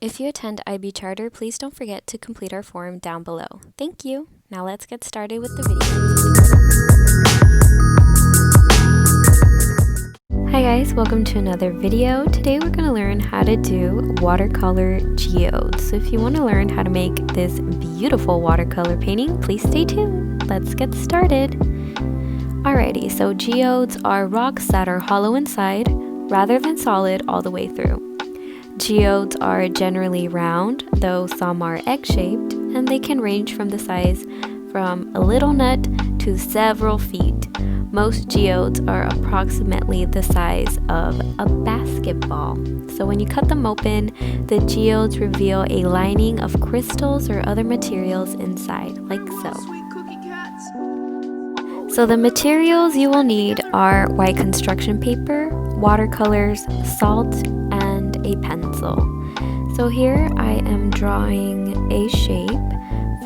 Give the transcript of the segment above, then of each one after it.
If you attend IB Charter, please don't forget to complete our form down below. Thank you. Now let's get started with the video. Hi guys, welcome to another video. Today we're going to learn how to do watercolor geodes. So if you want to learn how to make this beautiful watercolor painting, please stay tuned. Let's get started. Alrighty, so geodes are rocks that are hollow inside rather than solid all the way through. Geodes are generally round, though some are egg-shaped, and they can range from the size from a little nut to several feet. Most geodes are approximately the size of a basketball. So when you cut them open, the geodes reveal a lining of crystals or other materials inside, like so. So the materials you will need are white construction paper, watercolors, salt, and a pencil. So here I am drawing a shape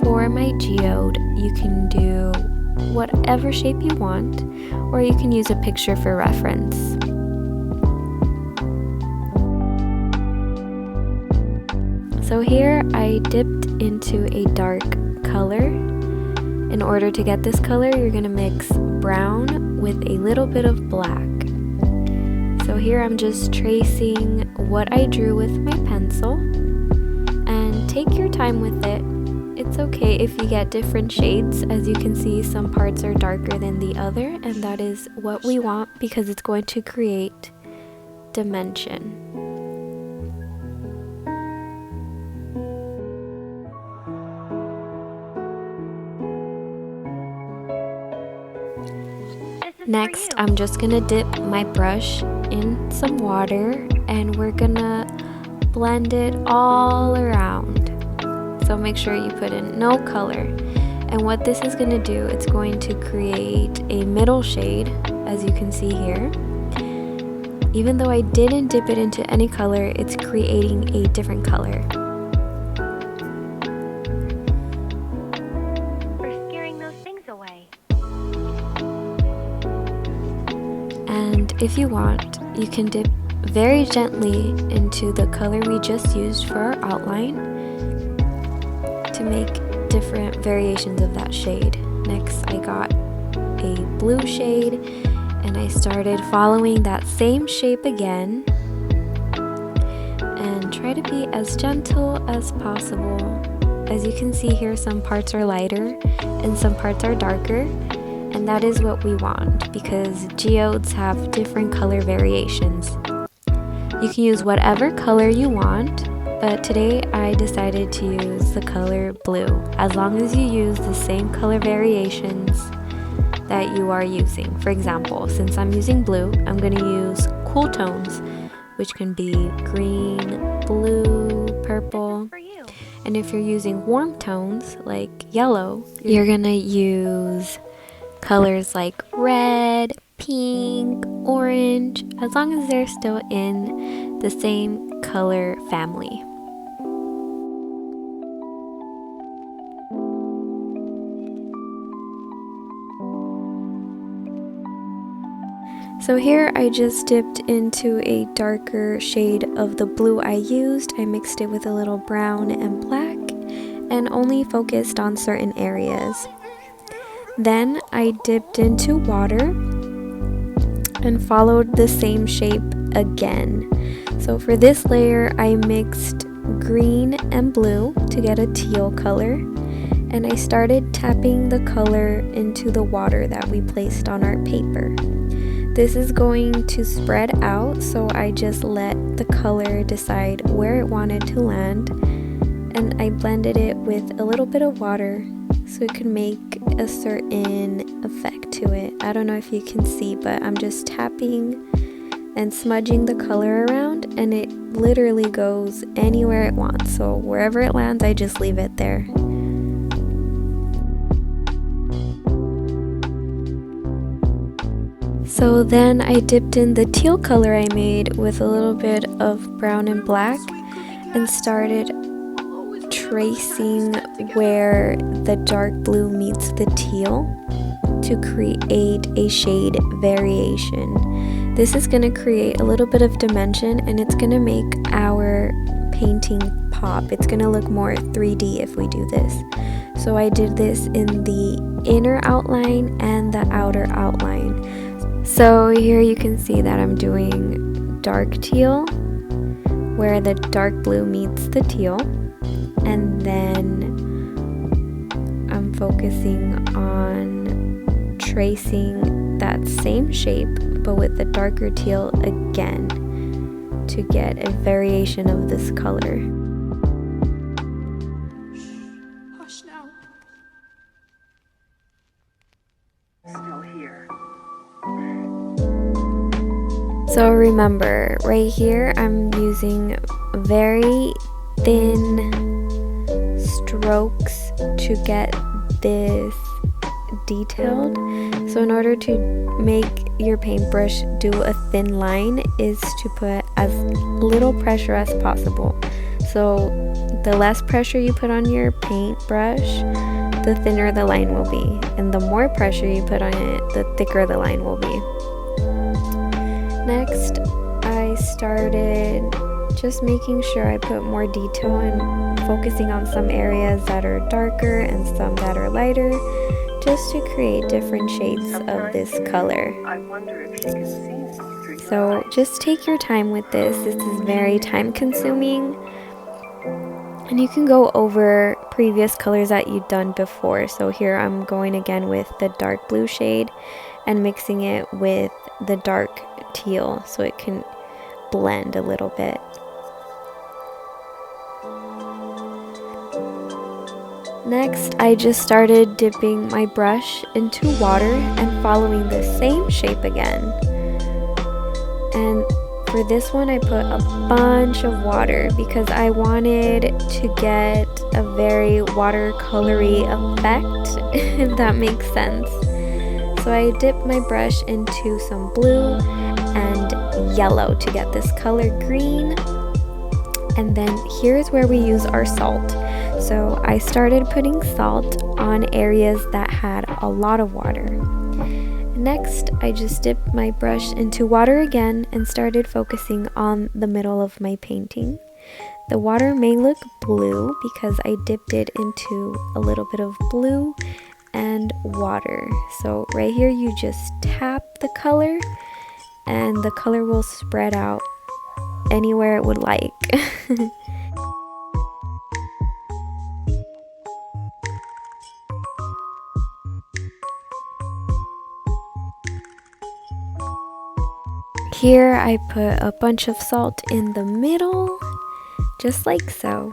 for my geode. You can do whatever shape you want, or you can use a picture for reference. So here I dipped into a dark color. In order to get this color, you're going to mix brown with a little bit of black. So here I'm just tracing what I drew with my pencil, and take your time with it. It's okay if you get different shades. As you can see, some parts are darker than the other, and that is what we want because it's going to create dimension. Next, I'm just gonna dip my brush in some water and we're gonna blend it all around. So make sure you put in no color. And what this is gonna do, it's going to create a middle shade, as you can see here. Even though I didn't dip it into any color, it's creating a different color. And if you want, you can dip very gently into the color we just used for our outline to make different variations of that shade. Next, I got a blue shade and I started following that same shape again and try to be as gentle as possible. As you can see here, some parts are lighter and some parts are darker. And that is what we want because geodes have different color variations. You can use whatever color you want, but today I decided to use the color blue, as long as you use the same color variations that you are using. For example, since I'm using blue, I'm going to use cool tones, which can be green, blue, purple. And if you're using warm tones like yellow, you're going to use colors like red, pink, orange, as long as they're still in the same color family. So here I just dipped into a darker shade of the blue I used. I mixed it with a little brown and black and only focused on certain areas. Then I dipped into water and followed the same shape again. So for this layer, I mixed green and blue to get a teal color. And I started tapping the color into the water that we placed on our paper. This is going to spread out, so I just let the color decide where it wanted to land. And I blended it with a little bit of water so it can make a certain effect to it. I don't know if you can see, but I'm just tapping and smudging the color around, and it literally goes anywhere it wants. So wherever it lands, I just leave it there. So then I dipped in the teal color I made with a little bit of brown and black and started tracing where the dark blue meets the teal to create a shade variation. This is going to create a little bit of dimension, and it's going to make our painting pop. It's gonna look more 3D if we do this. So I did this in the inner outline and the outer outline. So here you can see that I'm doing dark teal, where the dark blue meets the teal, and then I'm focusing on tracing that same shape but with the darker teal again to get a variation of this color. Hush now. Still here. So remember, right here I'm using very thin strokes to get this detailed. So in order to make your paintbrush do a thin line is to put as little pressure as possible. So the less pressure you put on your paintbrush, the thinner the line will be, and the more pressure you put on it, the thicker the line will be. Next, I started just making sure I put more detail and focusing on some areas that are darker and some that are lighter, just to create different shades of this color. I wonder if she can see me through your So eyes. just take your time with this. This is very time consuming. And you can go over previous colors that you've done before. So here I'm going again with the dark blue shade and mixing it with the dark teal so it can blend a little bit. Next, I just started dipping my brush into water and following the same shape again. And for this one, I put a bunch of water because I wanted to get a very watercolory effect, if that makes sense. So I dipped my brush into some blue and yellow to get this color green. And then here's where we use our salt. So I started putting salt on areas that had a lot of water. Next, I just dipped my brush into water again and started focusing on the middle of my painting. The water may look blue because I dipped it into a little bit of blue and water. So right here you just tap the color and the color will spread out anywhere it would like. Here I put a bunch of salt in the middle, just like so.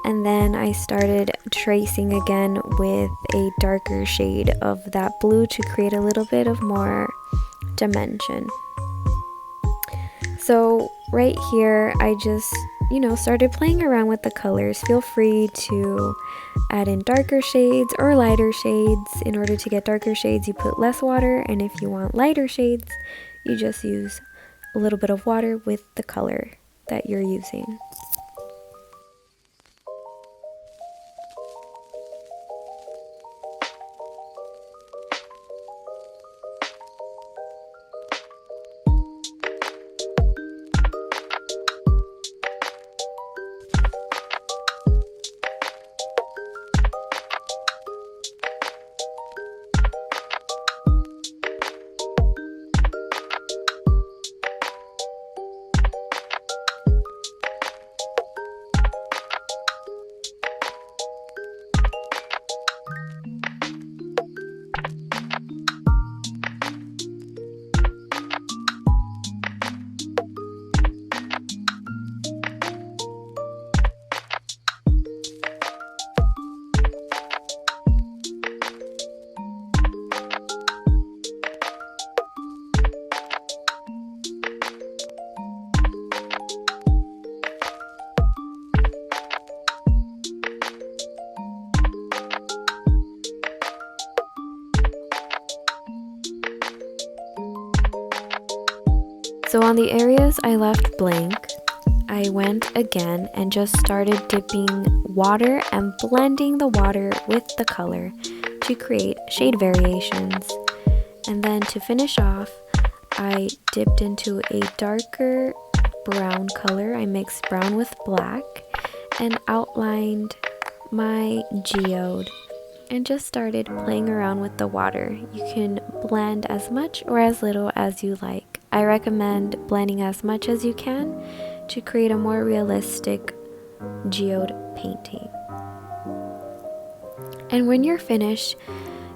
And then I started tracing again with a darker shade of that blue to create a little bit of more dimension. So right here I just, started playing around with the colors. Feel free to add in darker shades or lighter shades. In order to get darker shades, you put less water, and if you want lighter shades, you just use a little bit of water with the color that you're using. So on the areas I left blank, I went again and just started dipping water and blending the water with the color to create shade variations. And then to finish off, I dipped into a darker brown color. I mixed brown with black and outlined my geode and just started playing around with the water. You can blend as much or as little as you like. I recommend blending as much as you can to create a more realistic geode painting. And when you're finished,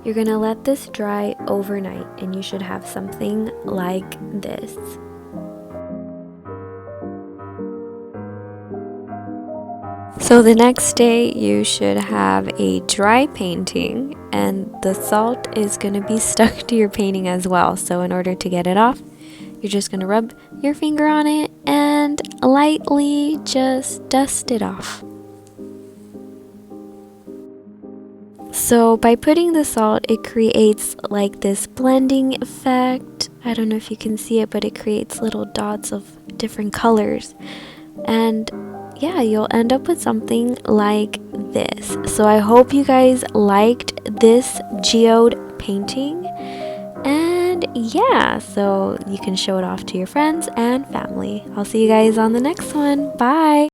you're gonna let this dry overnight and you should have something like this. So the next day you should have a dry painting, and the salt is going to be stuck to your painting as well. So in order to get it off, you're just going to rub your finger on it and lightly just dust it off. So by putting the salt, it creates like this blending effect. I don't know if you can see it, but it creates little dots of different colors. And yeah, you'll end up with something like this. So I hope you guys liked this geode painting. And yeah, so you can show it off to your friends and family. I'll see you guys on the next one. Bye!